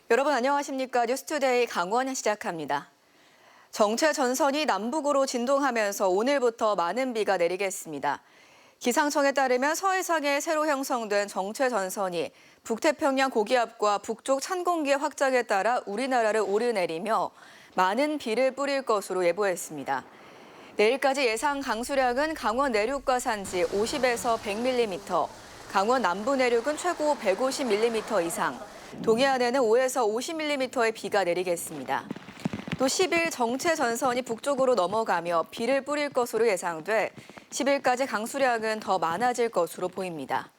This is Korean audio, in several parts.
여러분 안녕하십니까? 뉴스투데이 강원 시작합니다. 정체 전선이 남북으로 진동하면서 오늘부터 많은 비가 내리겠습니다. 기상청에 따르면 서해상에 새로 형성된 정체 전선이 북태평양 고기압과 북쪽 찬 공기의 확장에 따라 우리나라를 오르내리며 많은 비를 뿌릴 것으로 예보했습니다. 내일까지 예상 강수량은 강원 내륙과 산지 50에서 100mm, 강원 남부 내륙은 최고 150mm 이상, 동해안에는 5에서 50mm의 비가 내리겠습니다. 또 10일 정체 전선이 북쪽으로 넘어가며 비를 뿌릴 것으로 예상돼 10일까지 강수량은 더 많아질 것으로 보입니다.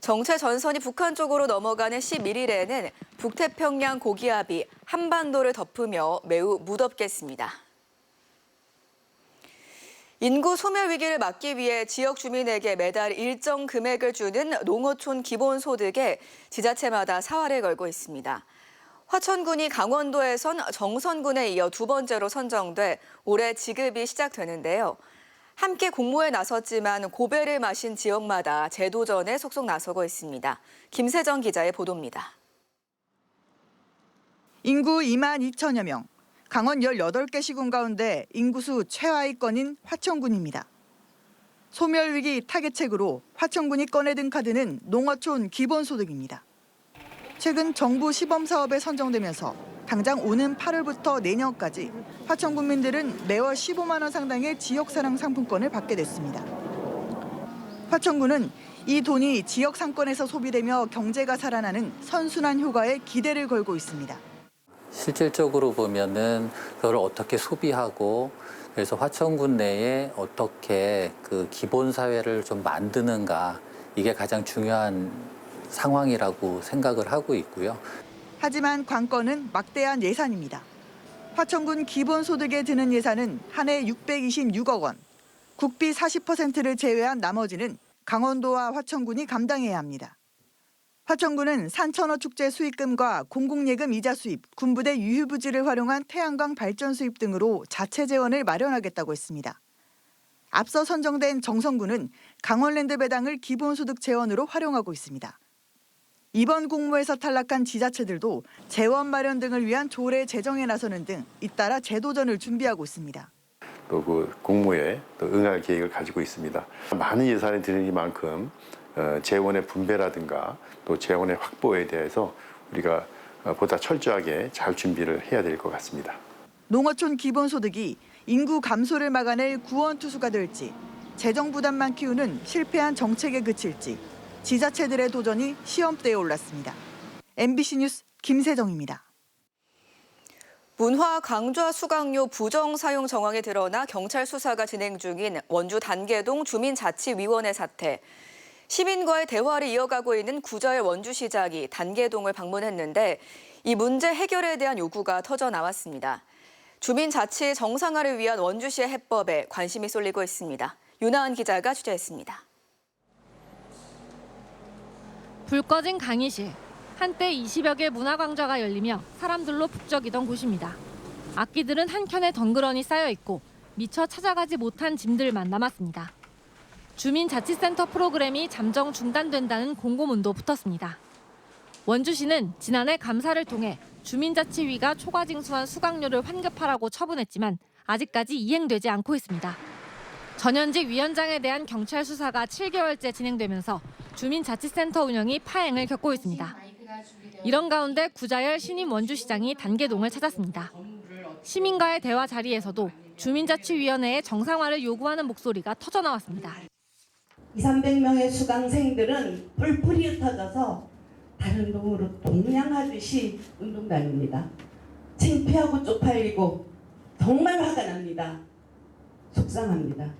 정체 전선이 북한 쪽으로 넘어가는 11일에는 북태평양 고기압이 한반도를 덮으며 매우 무덥겠습니다. 인구 소멸 위기를 막기 위해 지역 주민에게 매달 일정 금액을 주는 농어촌 기본소득에 지자체마다 사활을 걸고 있습니다. 화천군이 강원도에선 정선군에 이어 두 번째로 선정돼 올해 지급이 시작되는데요. 함께 공모에 나섰지만 고배를 마신 지역마다 재도전에 속속 나서고 있습니다. 김세정 기자의 보도입니다. 인구 2만 2천여 명, 강원 18개 시군 가운데 인구수 최하위권인 화천군입니다. 소멸위기 타겟책으로 화천군이 꺼내든 카드는 농어촌 기본소득입니다. 최근 정부 시범사업에 선정되면서 당장 오는 8월부터 내년까지 화천 군민들은 매월 15만 원 상당의 지역사랑 상품권을 받게 됐습니다. 화천군은 이 돈이 지역 상권에서 소비되며 경제가 살아나는 선순환 효과에 기대를 걸고 있습니다. 실질적으로 보면은 그걸 어떻게 소비하고 그래서 화천군 내에 어떻게 그 기본 사회를 좀 만드는가 이게 가장 중요한 상황이라고 생각을 하고 있고요. 하지만 관건은 막대한 예산입니다. 화천군 기본소득에 드는 예산은 한 해 626억 원. 국비 40%를 제외한 나머지는 강원도와 화천군이 감당해야 합니다. 화천군은 산천어 축제 수익금과 공공예금 이자 수입, 군부대 유휴부지를 활용한 태양광 발전 수입 등으로 자체 재원을 마련하겠다고 했습니다. 앞서 선정된 정선군은 강원랜드 배당을 기본소득 재원으로 활용하고 있습니다. 이번 공모에서 탈락한 지자체들도 재원 마련 등을 위한 조례 제정에 나서는 등 잇따라 재도전을 준비하고 있습니다. 또 그 공모에 또 응할 계획을 가지고 있습니다. 많은 예산이 드니만큼 재원의 분배라든가 또 재원의 확보에 대해서 우리가 보다 철저하게 잘 준비를 해야 될 것 같습니다. 농어촌 기본소득이 인구 감소를 막아낼 구원투수가 될지, 재정 부담만 키우는 실패한 정책에 그칠지 지자체들의 도전이 시험대에 올랐습니다. MBC 뉴스 김세정입니다. 문화 강좌 수강료 부정 사용 정황이 드러나 경찰 수사가 진행 중인 원주 단계동 주민자치위원회 사태. 시민과의 대화를 이어가고 있는 구자열 원주시장이 단계동을 방문했는데 이 문제 해결에 대한 요구가 터져 나왔습니다. 주민자치 정상화를 위한 원주시의 해법에 관심이 쏠리고 있습니다. 윤하은 기자가 취재했습니다. 불 꺼진 강의실. 한때 20여 개 문화 강좌가 열리며 사람들로 북적이던 곳입니다. 악기들은 한켠에 덩그러니 쌓여 있고 미처 찾아가지 못한 짐들만 남았습니다. 주민자치센터 프로그램이 잠정 중단된다는 공고문도 붙었습니다. 원주시는 지난해 감사를 통해 주민자치위가 초과징수한 수강료를 환급하라고 처분했지만 아직까지 이행되지 않고 있습니다. 전현직 위원장에 대한 경찰 수사가 7개월째 진행되면서 주민자치센터 운영이 파행을 겪고 있습니다. 이런 가운데 구자열 신임 원주시장이 단계동을 찾았습니다. 시민과의 대화 자리에서도 주민자치위원회의 정상화를 요구하는 목소리가 터져나왔습니다. 200~300명의 수강생들은 뿔뿔이 흩어져서 다른 동으로 동냥하듯이 운동 다닙니다. 창피하고 쪽팔리고 정말 화가 납니다. 속상합니다.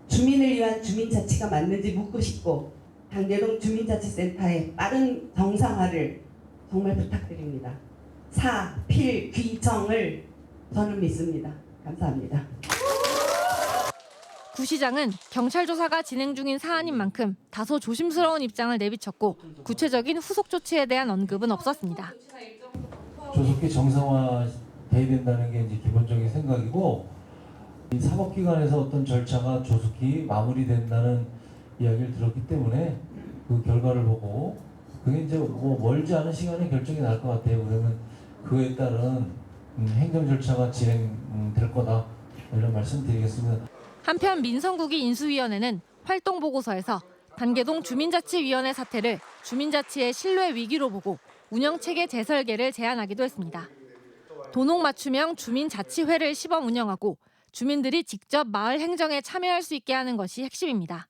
주민을 위한 주민자치가 맞는지 묻고 싶고 단계동 주민자치센터의 빠른 정상화를 정말 부탁드립니다. 사, 필, 귀, 정을 저는 믿습니다. 감사합니다. 구 시장은 경찰 조사가 진행 중인 사안인 만큼 다소 조심스러운 입장을 내비쳤고 구체적인 후속 조치에 대한 언급은 없었습니다. 조속히 정상화 돼야 된다는 게 이제 기본적인 생각이고 이 사법기관에서 어떤 절차가 조속히 마무리된다는 이야기를 들었기 때문에 그 결과를 보고 그게 이제 뭐 멀지 않은 시간에 결정이 날 것 같아요. 그러면 그에 따른 행정 절차가 진행될 거다 이런 말씀드리겠습니다. 한편 민성구기 인수위원회는 활동 보고서에서 단계동 주민자치위원회 사태를 주민자치의 신뢰 위기로 보고 운영체계 재설계를 제안하기도 했습니다. 도농맞춤형 주민자치회를 시범 운영하고 주민들이 직접 마을 행정에 참여할 수 있게 하는 것이 핵심입니다.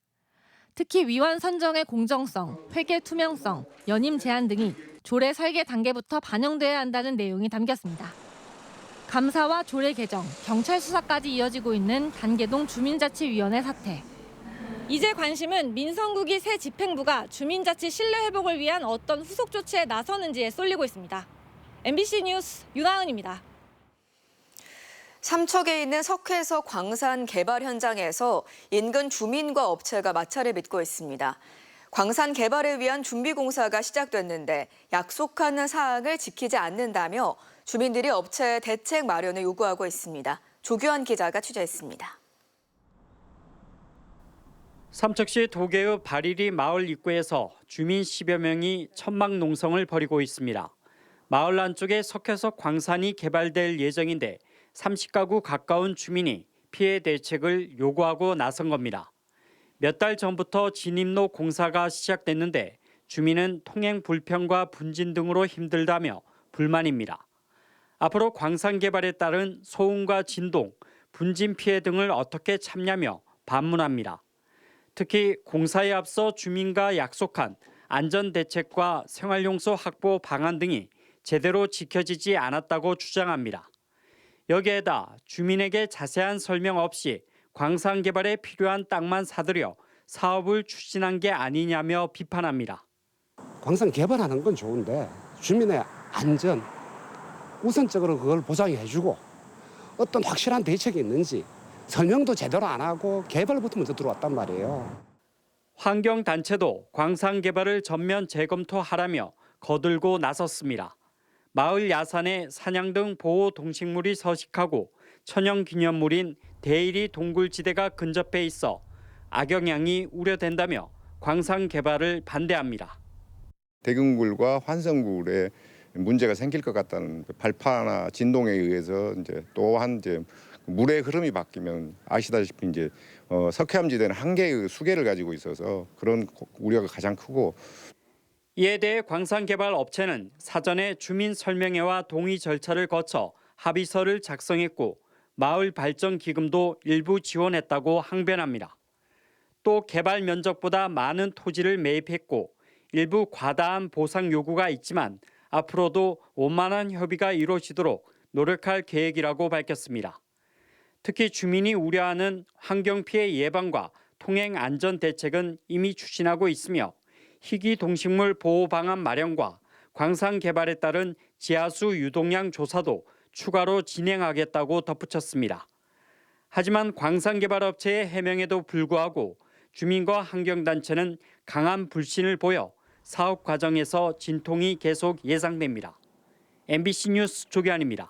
특히 위원 선정의 공정성, 회계 투명성, 연임 제한 등이 조례 설계 단계부터 반영돼야 한다는 내용이 담겼습니다. 감사와 조례 개정, 경찰 수사까지 이어지고 있는 단계동 주민자치위원회 사태. 이제 관심은 민성구기 새 집행부가 주민자치 신뢰 회복을 위한 어떤 후속 조치에 나서는지에 쏠리고 있습니다. MBC 뉴스 윤하은입니다. 삼척에 있는 석회서 광산 개발 현장에서 인근 주민과 업체가 마찰을 빚고 있습니다. 광산 개발을 위한 준비 공사가 시작됐는데 약속하는 사항을 지키지 않는다며 주민들이 업체에 대책 마련을 요구하고 있습니다. 조규환 기자가 취재했습니다. 삼척시 도계읍 바리리 마을 입구에서 주민 10여 명이 천막 농성을 벌이고 있습니다. 마을 안쪽에 석회석 광산이 개발될 예정인데 30가구 가까운 주민이 피해 대책을 요구하고 나선 겁니다. 몇 달 전부터 진입로 공사가 시작됐는데 주민은 통행 불편과 분진 등으로 힘들다며 불만입니다. 앞으로 광산 개발에 따른 소음과 진동, 분진 피해 등을 어떻게 참냐며 반문합니다. 특히 공사에 앞서 주민과 약속한 안전대책과 생활용소 확보 방안 등이 제대로 지켜지지 않았다고 주장합니다. 여기에다 주민에게 자세한 설명 없이 광산 개발에 필요한 땅만 사들여 사업을 추진한 게 아니냐며 비판합니다. 광산 개발하는 건 좋은데 주민의 안전 우선적으로 그걸 보장해주고 어떤 확실한 대책이 있는지 설명도 제대로 안 하고 개발부터 먼저 들어왔단 말이에요. 환경단체도 광산 개발을 전면 재검토하라며 거들고 나섰습니다. 마을 야산에 사냥 등 보호 동식물이 서식하고 천연기념물인 대일이 동굴지대가 근접해 있어 악영향이 우려된다며 광산 개발을 반대합니다. 대금굴과 환성굴에 문제가 생길 것 같다는 발파나 진동에 의해서 이제 또한 물의 흐름이 바뀌면 아시다시피 이제 석회암지대는 한 개의 수계를 가지고 있어서 그런 우려가 가장 크고. 이에 대해 광산개발 업체는 사전에 주민 설명회와 동의 절차를 거쳐 합의서를 작성했고 마을 발전 기금도 일부 지원했다고 항변합니다. 또 개발 면적보다 많은 토지를 매입했고 일부 과다한 보상 요구가 있지만 앞으로도 원만한 협의가 이루어지도록 노력할 계획이라고 밝혔습니다. 특히 주민이 우려하는 환경 피해 예방과 통행 안전 대책은 이미 추진하고 있으며 희귀 동식물 보호 방안 마련과 광산 개발에 따른 지하수 유동량 조사도 추가로 진행하겠다고 덧붙였습니다. 하지만 광산 개발 업체의 해명에도 불구하고 주민과 환경단체는 강한 불신을 보여 사업 과정에서 진통이 계속 예상됩니다. MBC 뉴스 조규환입니다.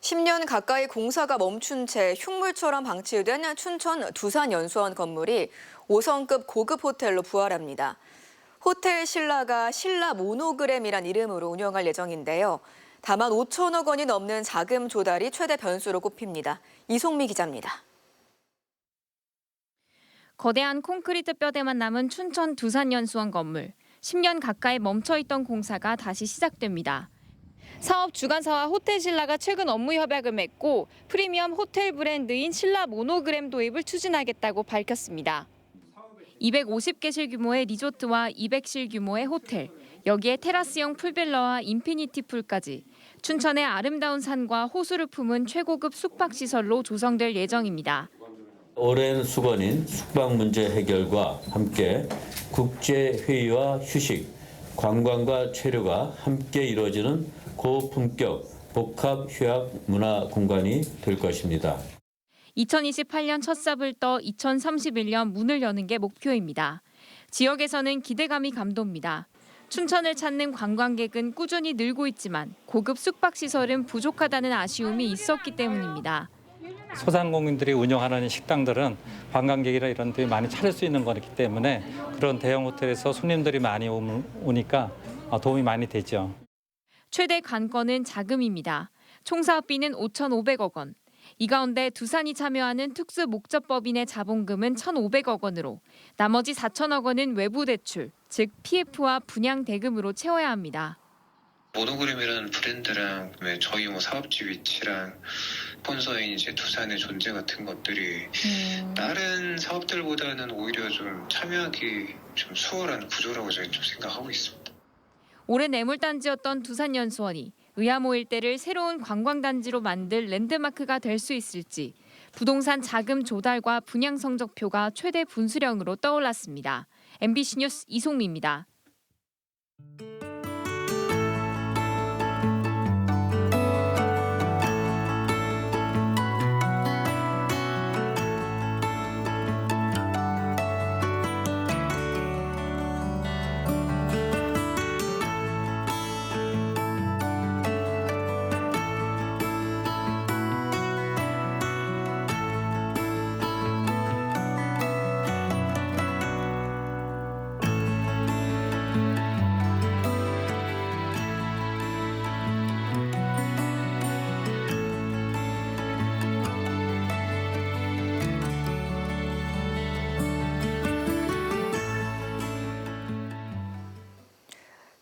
10년 가까이 공사가 멈춘 채 흉물처럼 방치된 춘천 두산연수원 건물이 5성급 고급 호텔로 부활합니다. 호텔 신라가 신라 모노그램이란 이름으로 운영할 예정인데요. 다만 5천억 원이 넘는 자금 조달이 최대 변수로 꼽힙니다. 이송미 기자입니다. 거대한 콘크리트 뼈대만 남은 춘천 두산연수원 건물. 10년 가까이 멈춰있던 공사가 다시 시작됩니다. 사업 주관사와 호텔 신라가 최근 업무 협약을 맺고 프리미엄 호텔 브랜드인 신라 모노그램 도입을 추진하겠다고 밝혔습니다. 250개실 규모의 리조트와 200실 규모의 호텔, 여기에 테라스형 풀빌라와 인피니티 풀까지 춘천의 아름다운 산과 호수를 품은 최고급 숙박시설로 조성될 예정입니다. 오랜 수건인 숙박 문제 해결과 함께 국제회의와 휴식, 관광과 체류가 함께 이루어지는 고품격 복합 휴학 문화 공간이 될 것입니다. 2028년 첫 삽을 떠 2031년 문을 여는 게 목표입니다. 지역에서는 기대감이 감돕니다. 춘천을 찾는 관광객은 꾸준히 늘고 있지만 고급 숙박시설은 부족하다는 아쉬움이 있었기 때문입니다. 소상공인들이 운영하는 식당들은 관광객이나 이런 데 많이 차릴 수 있는 거기 때문에 그런 대형 호텔에서 손님들이 많이 오니까 도움이 많이 되죠. 최대 관건은 자금입니다. 총 사업비는 5,500억 원. 이 가운데 두산이 참여하는 특수목적법인의 자본금은 1,500억 원으로 나머지 4천억 원은 외부 대출, 즉 PF와 분양 대금으로 채워야 합니다. 모노그램이라는 브랜드랑 저희 사업지 위치랑 스폰서인 이제 두산의 존재 같은 것들이 다른 사업들보다는 오히려 좀 참여하기 좀 수월한 구조라고 저는 좀 생각하고 있습니다. 올해 매물단지였던 두산연수원이 의암호 일대를 새로운 관광단지로 만들 랜드마크가 될 수 있을지 부동산 자금 조달과 분양 성적표가 최대 분수령으로 떠올랐습니다. MBC 뉴스 이송미입니다.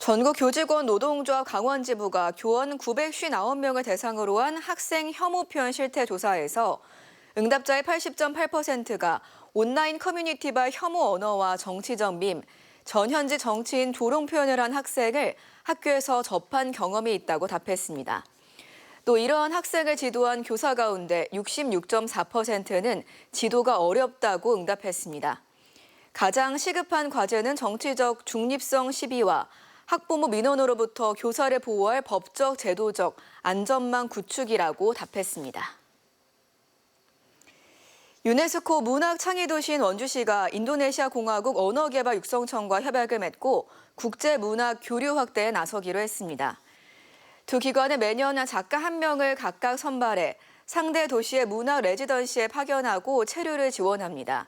전국 교직원 노동조합 강원지부가 교원 959명을 대상으로 한 학생 혐오 표현 실태 조사에서 응답자의 80.8%가 온라인 커뮤니티발 혐오 언어와 정치적 밈, 전현직 정치인 조롱 표현을 한 학생을 학교에서 접한 경험이 있다고 답했습니다. 또 이러한 학생을 지도한 교사 가운데 66.4%는 지도가 어렵다고 응답했습니다. 가장 시급한 과제는 정치적 중립성 시비와 학부모 민원으로부터 교사를 보호할 법적, 제도적 안전망 구축이라고 답했습니다. 유네스코 문학창의도시인 원주시가 인도네시아 공화국 언어개발육성청과 협약을 맺고 국제문학 교류 확대에 나서기로 했습니다. 두 기관은 매년 작가 1명을 각각 선발해 상대 도시의 문학 레지던시에 파견하고 체류를 지원합니다.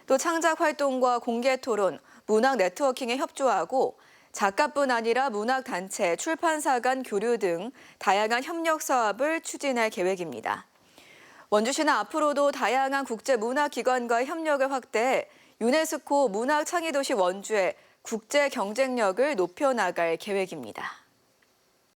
또 창작 활동과 공개 토론, 문학 네트워킹에 협조하고 작가뿐 아니라 문학단체, 출판사 간 교류 등 다양한 협력 사업을 추진할 계획입니다. 원주시는 앞으로도 다양한 국제문화기관과의 협력을 확대해 유네스코 문학창의도시 원주의 국제 경쟁력을 높여나갈 계획입니다.